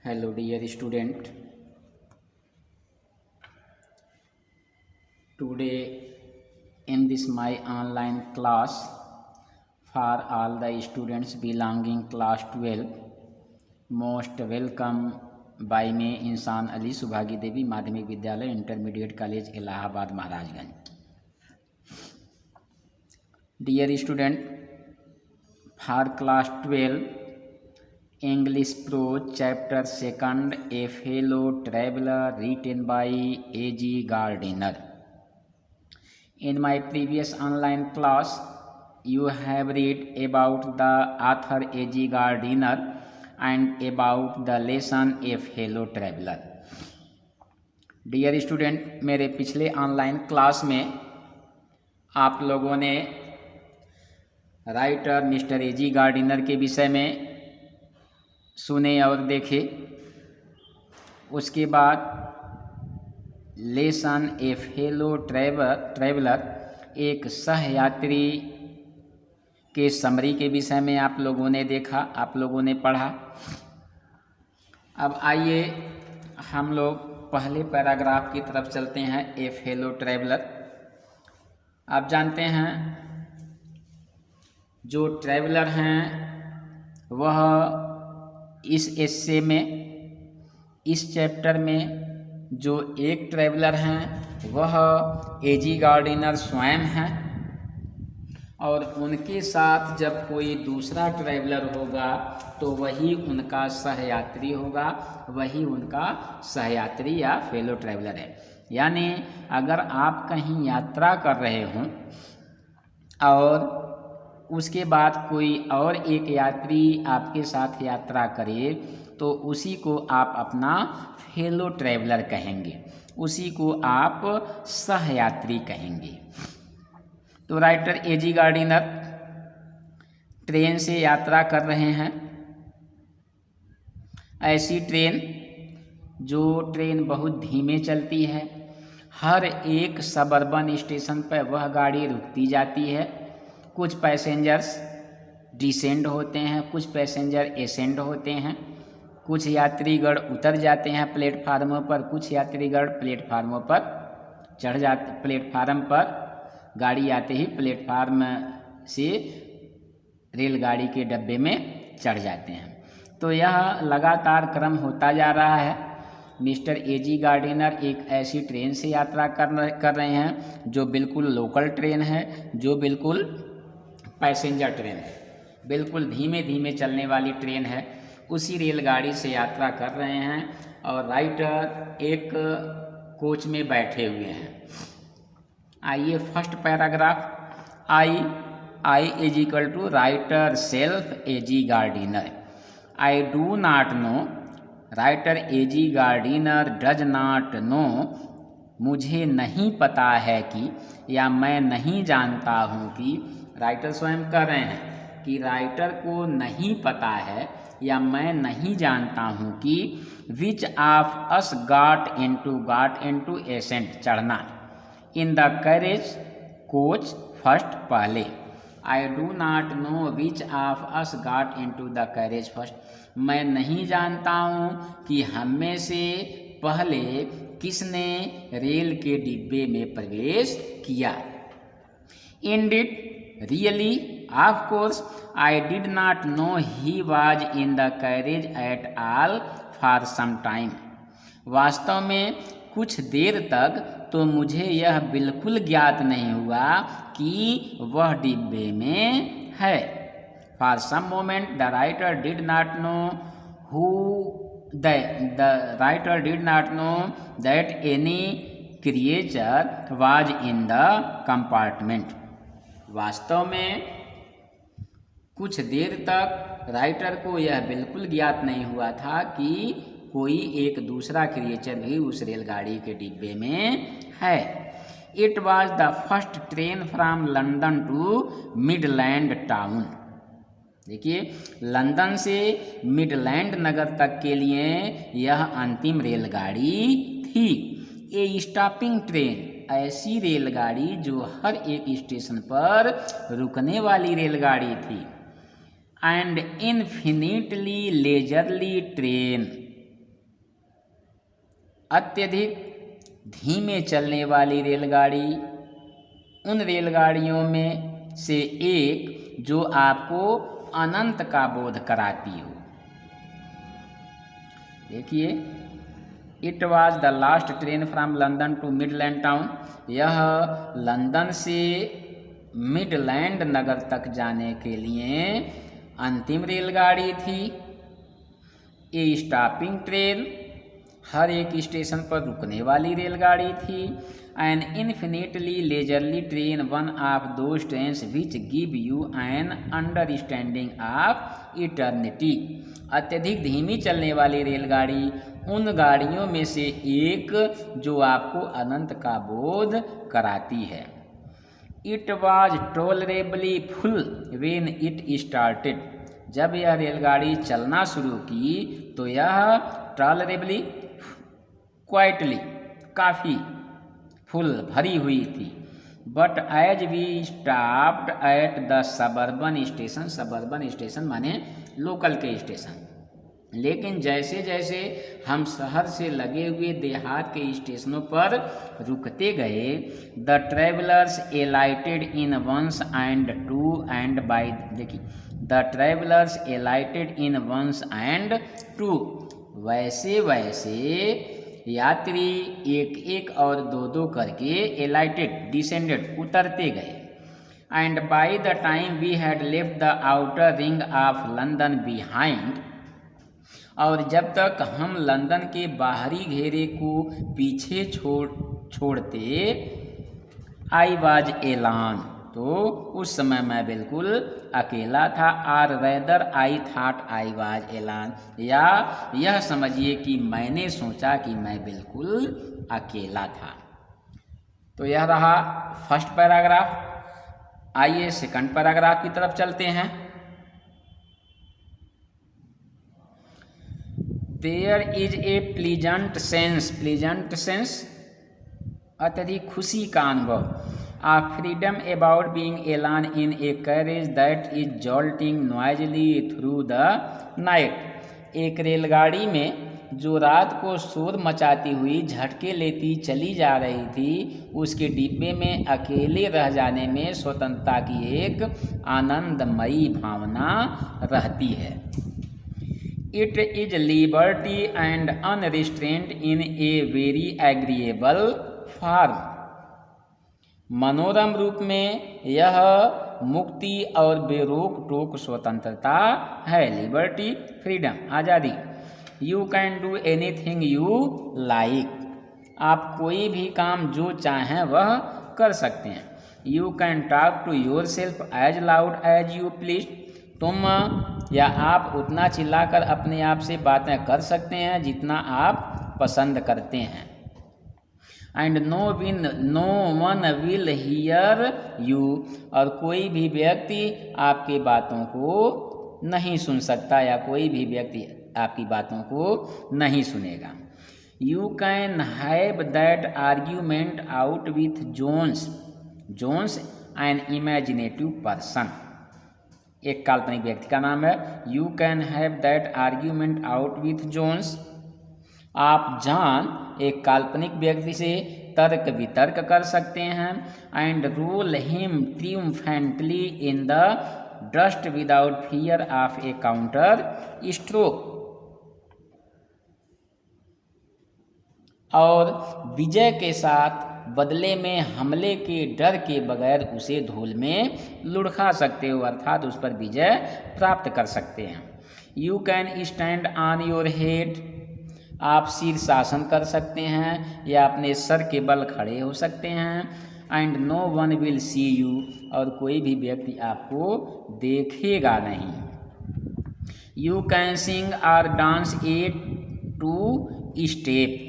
Hello dear student, today in this my online class for all the students belonging class 12, most welcome by me इंसान अली सुभागी देवी माध्यमिक विद्यालय intermediate college Allahabad Maharajganj. Dear student, for class 12 English Prose chapter 2 A Fellow Traveler written by A.G. Gardiner. In my previous online class, you have read about the author A.G. Gardiner and about the lesson A Fellow Traveler. Dear student, मेरे पिछले online class में आप लोगों ने writer mister A.G. Gardiner के विषय में सुने और देखे। उसके बाद लेसन ए फेलो ट्रैवलर एक सहयात्री के समरी के विषय में आप लोगों ने देखा, आप लोगों ने पढ़ा। अब आइए हम लोग पहले पैराग्राफ की तरफ चलते हैं। ए फेलो ट्रैवलर, आप जानते हैं जो ट्रैवलर हैं वह इस एस्से में, इस चैप्टर में जो एक ट्रैवलर हैं वह A.G. गार्डिनर स्वयं हैं, और उनके साथ जब कोई दूसरा ट्रैवलर होगा तो वही उनका सहयात्री होगा, वही उनका सहयात्री या फेलो ट्रैवलर है। यानी अगर आप कहीं यात्रा कर रहे हों और उसके बाद कोई और एक यात्री आपके साथ यात्रा करे तो उसी को आप अपना फेलो ट्रैवलर कहेंगे, उसी को आप सहयात्री कहेंगे। तो राइटर A.G. गार्डिनर ट्रेन से यात्रा कर रहे हैं। ऐसी ट्रेन जो ट्रेन बहुत धीमे चलती है, हर एक सबअर्बन स्टेशन पर वह गाड़ी रुकती जाती है। कुछ पैसेंजर्स डिसेंड होते हैं, कुछ पैसेंजर एसेंड होते हैं, कुछ यात्रीगण उतर जाते हैं प्लेटफार्मों पर, कुछ यात्रीगण प्लेटफार्मों पर चढ़ जाते, प्लेटफार्म पर गाड़ी आते ही प्लेटफार्म से रेलगाड़ी के डब्बे में चढ़ जाते हैं। तो यह लगातार क्रम होता जा रहा है। Mister A.G. गार्डिनर एक ऐसी ट्रेन से यात्रा कर रहे हैं जो बिल्कुल लोकल ट्रेन है, जो बिल्कुल पैसेंजर ट्रेन है, बिल्कुल धीमे धीमे चलने वाली ट्रेन है। उसी रेलगाड़ी से यात्रा कर रहे हैं और राइटर एक कोच में बैठे हुए हैं। आइए first paragraph, I is equal to writer self A.G. Gardiner. I do not know, writer A.G. Gardiner does not know, मुझे नहीं पता है कि, या मैं नहीं जानता हूँ कि, राइटर स्वयं कह रहे हैं कि राइटर को नहीं पता है या मैं नहीं जानता हूँ कि which of us got into ascent चढ़ना, in the carriage coach first पहले। I do not know which of us got into the carriage first, मैं नहीं जानता हूँ कि हम में से पहले किसने रेल के डिब्बे में प्रवेश किया। Indeed, really, of course, I did not know he was in the carriage at all for some time. वास्तव में कुछ देर तक तो मुझे यह बिल्कुल ज्ञात नहीं हुआ कि वह डिब्बे में है। For some moment the writer did not know who the writer did not know that any creature was in the compartment. वास्तव में कुछ देर तक राइटर को यह बिल्कुल ज्ञात नहीं हुआ था कि कोई एक दूसरा क्रिएचर भी उस रेलगाड़ी के डिब्बे में है। It was the first train from London to Midland town. देखिए, लंदन से मिडलैंड नगर तक के लिए यह अंतिम रेलगाड़ी थी। ए स्टॉपिंग ट्रेन, ऐसी रेलगाड़ी जो हर एक स्टेशन पर रुकने वाली रेलगाड़ी थी। एंड इन्फिनिटली लेजरली ट्रेन, अत्यधिक धीमे चलने वाली रेलगाड़ी उन रेलगाड़ियों में से एक जो आपको अनंत का बोध कराती हो। देखिए, it was the last train from London to Midland town. यह लंदन से मिडलैंड नगर तक जाने के लिए अंतिम रेलगाड़ी थी। ए स्टॉपिंग ट्रेन, हर एक स्टेशन पर रुकने वाली रेलगाड़ी थी। An infinitely leisurely train, one of those trains which give you an understanding of eternity. अत्यधिक धीमी चलने वाली रेलगाड़ी उन गाड़ियों में से एक जो आपको अनंत का बोध कराती है। It was tolerably full when it started. जब यह रेलगाड़ी चलना शुरू की तो यह टॉलरेबली, क्वाइटली, काफ़ी फुल, भरी हुई थी। But as we stopped at the suburban station, suburban station माने लोकल के स्टेशन, लेकिन जैसे जैसे हम शहर से लगे हुए देहात के स्टेशनों पर रुकते गए, the travellers alighted in ones and two and by, देखिए, the travellers alighted in ones and two, वैसे वैसे यात्री एक एक और दो दो करके एलाइटेड, डिसेंडेड, उतरते गए। And by the time we had left the outer ring of London behind, और जब तक हम लंदन के बाहरी घेरे को पीछे छोड़ते, आई वाज एलान, तो उस समय मैं बिल्कुल अकेला था। Or rather I thought I was alone, या यह समझिए कि मैंने सोचा कि मैं बिल्कुल अकेला था। तो यह रहा फर्स्ट पैराग्राफ। आइए सेकंड पैराग्राफ की तरफ चलते हैं। There is a pleasant sense, अत्यधिक खुशी का अनुभव, of freedom about being alone in a carriage that is jolting noisily through the night. एक रेलगाड़ी में जो रात को शोर मचाती हुई झटके लेती चली जा रही थी, उसके डिब्बे में अकेले रह जाने में स्वतंत्रता की एक आनंदमयी भावना रहती है। It is liberty and unrestraint in a very agreeable form. मनोरम रूप में यह मुक्ति और बेरोक टोक स्वतंत्रता है। लिबर्टी, फ्रीडम, आज़ादी। You can do anything you like, आप कोई भी काम जो चाहें वह कर सकते हैं। You can talk to yourself as loud as you please, तुम या आप उतना चिल्लाकर अपने आप से बातें कर सकते हैं जितना आप पसंद करते हैं। And no one will hear you, और कोई भी व्यक्ति आपकी बातों को नहीं सुन सकता, या कोई भी व्यक्ति आपकी बातों को नहीं सुनेगा। You can have that argument out with Jones an imaginative person, एक काल्पनिक व्यक्ति का नाम है। You can have that argument out with Jones, आप जॉन, एक काल्पनिक व्यक्ति से तर्क वितर्क कर सकते हैं। And roll him triumphantly in the dust without fear of a counter stroke, और विजय के साथ बदले में हमले के डर के बगैर उसे धूल में लुढ़का सकते हो, अर्थात उस पर विजय प्राप्त कर सकते हैं। You can stand on your head, आप शीर्षासन कर सकते हैं या अपने सर के बल खड़े हो सकते हैं। And no one will see you, और कोई भी व्यक्ति आपको देखेगा नहीं। यू कैन सिंग और डांस ए टू स्टेप,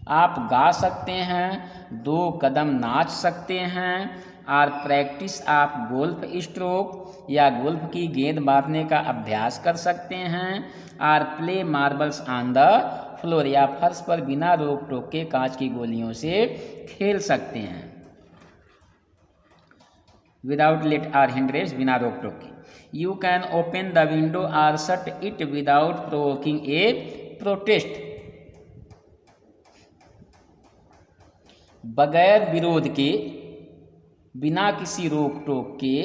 आप गा सकते हैं, 2 कदम नाच सकते हैं। और प्रैक्टिस आप गोल्फ स्ट्रोक, या गोल्फ की गेंद मारने का अभ्यास कर सकते हैं। और play marbles on the floor, या फर्श पर बिना रोक टोक के कांच की गोलियों से खेल सकते हैं। विदाउट लेट और हिंड्रेंस, बिना रोक टोक के। You can open the window और shut it without provoking a protest, बगैर विरोध के, बिना किसी रोक टोक के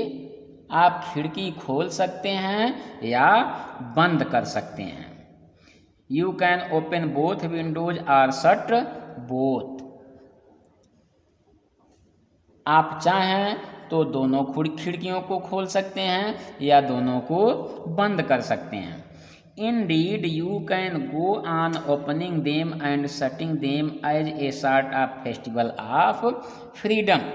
आप खिड़की खोल सकते हैं या बंद कर सकते हैं। You can open both windows or shut both. आप चाहें तो दोनों खिड़कियों को खोल सकते हैं या दोनों को बंद कर सकते हैं। Indeed, you can go on opening them and shutting them as a sort of festival of freedom.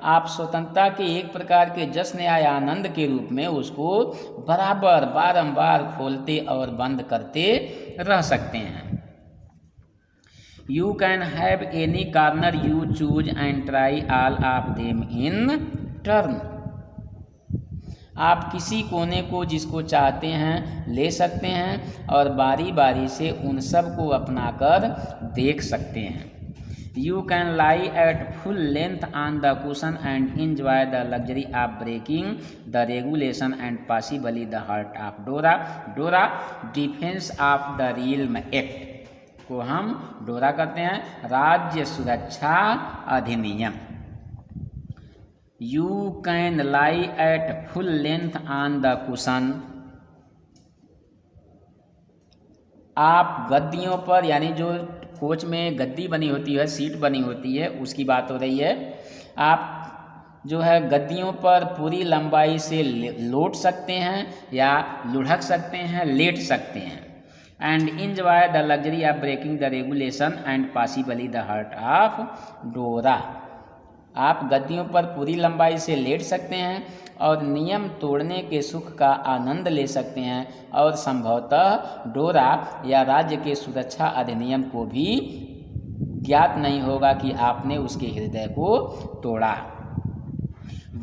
आप स्वतंत्रता के एक प्रकार के जश्न या आनंद के रूप में उसको बराबर बारंबार खोलते और बंद करते रह सकते हैं। You can have any corner you choose and try all of them in turn. आप किसी कोने को जिसको चाहते हैं ले सकते हैं और बारी बारी से उन सब को अपना कर देख सकते हैं। You can lie at full length on the cushion and enjoy the luxury of breaking the regulation and possibly the heart of DORA. DORA Defense of the Realm Act को हम डोरा करते हैं राज्य सुरक्षा अधिनियम। You can lie at full length on the cushion. आप गद्दियों पर, यानी जो कोच में गद्दी बनी होती है, सीट बनी होती है, उसकी बात हो रही है। आप जो है गद्दियों पर पूरी लंबाई से लौट सकते हैं या लुढ़क सकते हैं, लेट सकते हैं। And enjoy the luxury of breaking the regulation and possibly the hurt of Dora. आप गद्दियों पर पूरी लंबाई से लेट सकते हैं और नियम तोड़ने के सुख का आनंद ले सकते हैं और संभवतः डोरा या राज्य के सुरक्षा अधिनियम को भी ज्ञात नहीं होगा कि आपने उसके हृदय को तोड़ा।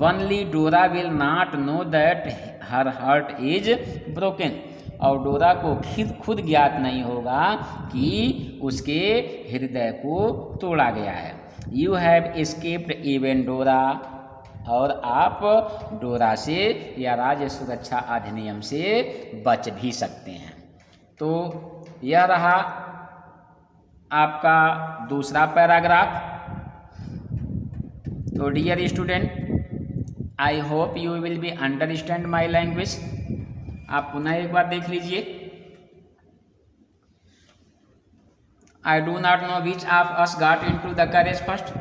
Only Dora will not know that her heart is broken. और डोरा को खुद ज्ञात नहीं होगा कि उसके हृदय को तोड़ा गया है। यू हैव एस्केप्ड इवन डोरा। और आप डोरा से या राज्य सुरक्षा अधिनियम से बच भी सकते हैं। तो यह रहा आपका दूसरा पैराग्राफ। तो dear student, I hope you will be understand my language. आप पुनः एक बार देख लीजिए। I do not know which of us got into the carriage first.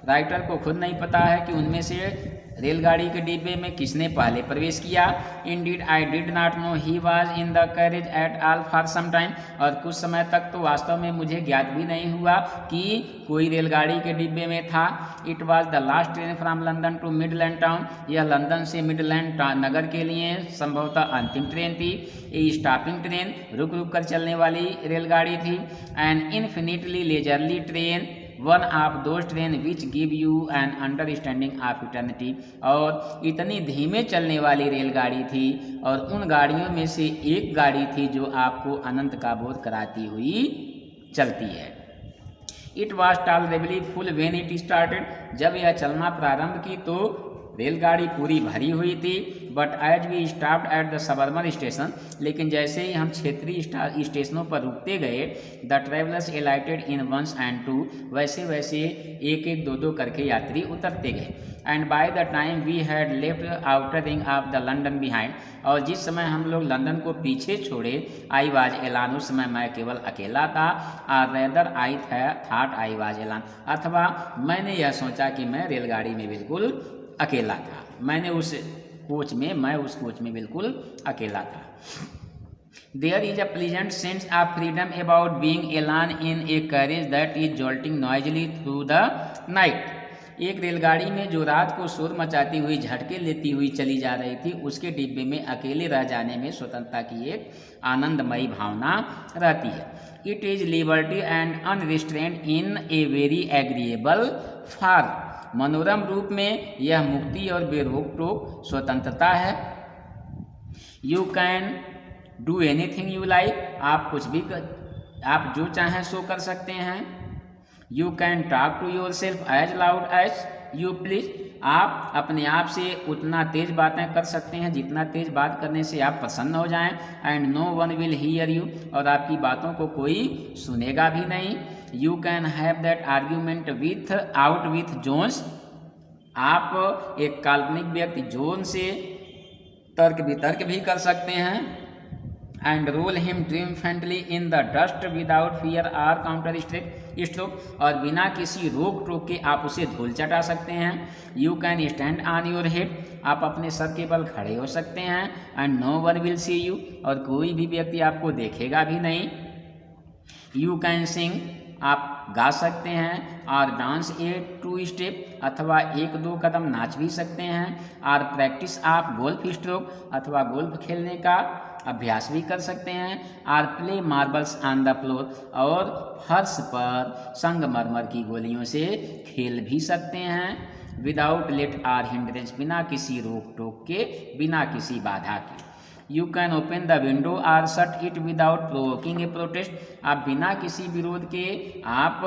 Writer को खुद नहीं पता है कि उनमें से रेलगाड़ी के डिब्बे में किसने पहले प्रवेश किया। Indeed I did not know he was in the carriage at all for some time. और कुछ समय तक तो वास्तव में मुझे ज्ञात भी नहीं हुआ कि कोई रेलगाड़ी के डिब्बे में था। It was the last train from London to Midland town. यह लंदन से मिडलैंड नगर के लिए संभवतः अंतिम ट्रेन थी। ये स्टॉपिंग ट्रेन, रुक रुक कर चलने वाली रेलगाड़ी थी। An infinitely leisurely train, one of those train which give you an understanding of eternity. और इतनी धीमे चलने वाली रेलगाड़ी थी और उन गाड़ियों में से एक गाड़ी थी जो आपको अनंत का बोध कराती हुई चलती है। It was tolerably full when it started. जब यह चलना प्रारंभ की तो रेलगाड़ी पूरी भरी हुई थी। But as we stopped at the suburban station, लेकिन जैसे ही हम क्षेत्रीय स्टेशनों पर रुकते गए, the travellers alighted in ones and two, वैसे वैसे एक एक दो दो करके यात्री उतरते गए। And by the time we had left outer ring of the London behind, और जिस समय हम लोग लंदन को पीछे छोड़े, आई वाज एलान, उस समय मैं केवल अकेला था। और rather I thought I was एलान, अथवा मैंने यह सोचा कि मैं रेलगाड़ी में बिल्कुल अकेला था। मैं उस कोच में बिल्कुल अकेला था। There is a pleasant sense of freedom about being alone in a carriage that is jolting noisily through the night. एक रेलगाड़ी में जो रात को शोर मचाती हुई झटके लेती हुई चली जा रही थी, उसके डिब्बे में अकेले रह जाने में स्वतंत्रता की एक आनंदमयी भावना रहती है। It is liberty and unrestraint in a very agreeable form. मनोरम रूप में यह मुक्ति और बेरोक टोक स्वतंत्रता है। You can do anything you like, आप कुछ भी आप जो चाहें सो कर सकते हैं। You can talk to yourself as loud as you please, आप अपने आप से उतना तेज बातें कर सकते हैं जितना तेज बात करने से आप प्रसन्न हो जाएं। And no one will hear you, और आपकी बातों को कोई सुनेगा भी नहीं। You can have that argument without with Jones, आप एक काल्पनिक व्यक्ति जोन से तर्क वितर्क भी कर सकते हैं। And roll him triumphantly in the dust without fear or counter stroke, और बिना किसी रोक टोक के आप उसे धूल चटा सकते हैं। You can stand on your head, आप अपने सर के बल खड़े हो सकते हैं। And no one will see you, और कोई भी व्यक्ति आपको देखेगा भी नहीं। यू कैन सिंग, आप गा सकते हैं। और डांस ए 2 स्टेप, अथवा 1-2 कदम नाच भी सकते हैं। और प्रैक्टिस आप गोल्फ स्ट्रोक, अथवा गोल्फ खेलने का अभ्यास भी कर सकते हैं। और play marbles on the floor, और फर्श पर संगमरमर की गोलियों से खेल भी सकते हैं। विदाउट लेट आर हिंड्रेंस, बिना किसी रोक टोक के, बिना किसी बाधा के। You can open the window or shut it without provoking a protest, आप बिना किसी विरोध के आप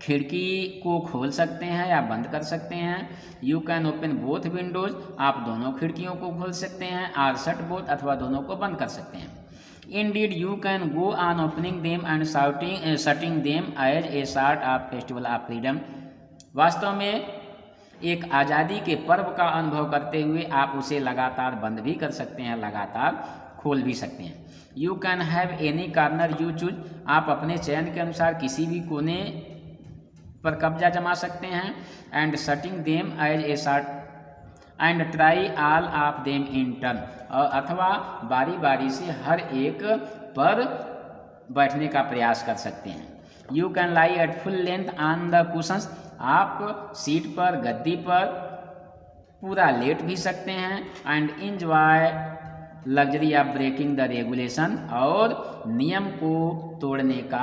खिड़की को खोल सकते हैं या बंद कर सकते हैं। You can open both Windows, आप दोनों खिड़कियों को खोल सकते हैं। आर शट बोथ, अथवा दोनों को बंद कर सकते हैं। Indeed, you can go on opening them and shutting them as a sort of festival of freedom. वास्तव में एक आज़ादी के पर्व का अनुभव करते हुए आप उसे लगातार बंद भी कर सकते हैं, लगातार खोल भी सकते हैं। You can have any corner you choose, आप अपने चयन के अनुसार किसी भी कोने पर कब्जा जमा सकते हैं। And shutting them as a short and try all of them in turn, अथवा बारी बारी से हर एक पर बैठने का प्रयास कर सकते हैं। You can lie at full length on the cushions, आप सीट पर, गद्दी पर पूरा लेट भी सकते हैं। And enjoy luxury of breaking the regulation, और नियम को तोड़ने का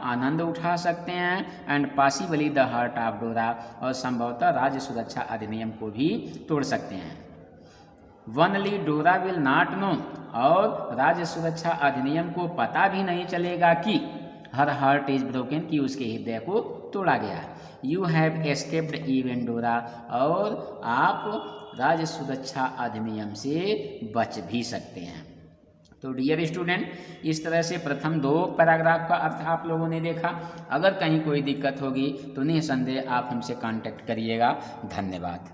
आनंद उठा सकते हैं। And possibly the heart of Dora, और संभवतः राज्य सुरक्षा अधिनियम को भी तोड़ सकते हैं। वनली डोरा विल नॉट नो, और राज्य सुरक्षा अधिनियम को पता भी नहीं चलेगा कि हर हार्ट इज ब्रोकन, कि उसके हृदय को तोड़ा गया। यू हैव एस्केप्ड इवन डोरा, और आप राज्य सुरक्षा अधिनियम से बच भी सकते हैं। तो डियर स्टूडेंट, इस तरह से प्रथम 2 पैराग्राफ का अर्थ आप लोगों ने देखा। अगर कहीं कोई दिक्कत होगी तो निसंदेह आप हमसे कांटेक्ट करिएगा। धन्यवाद।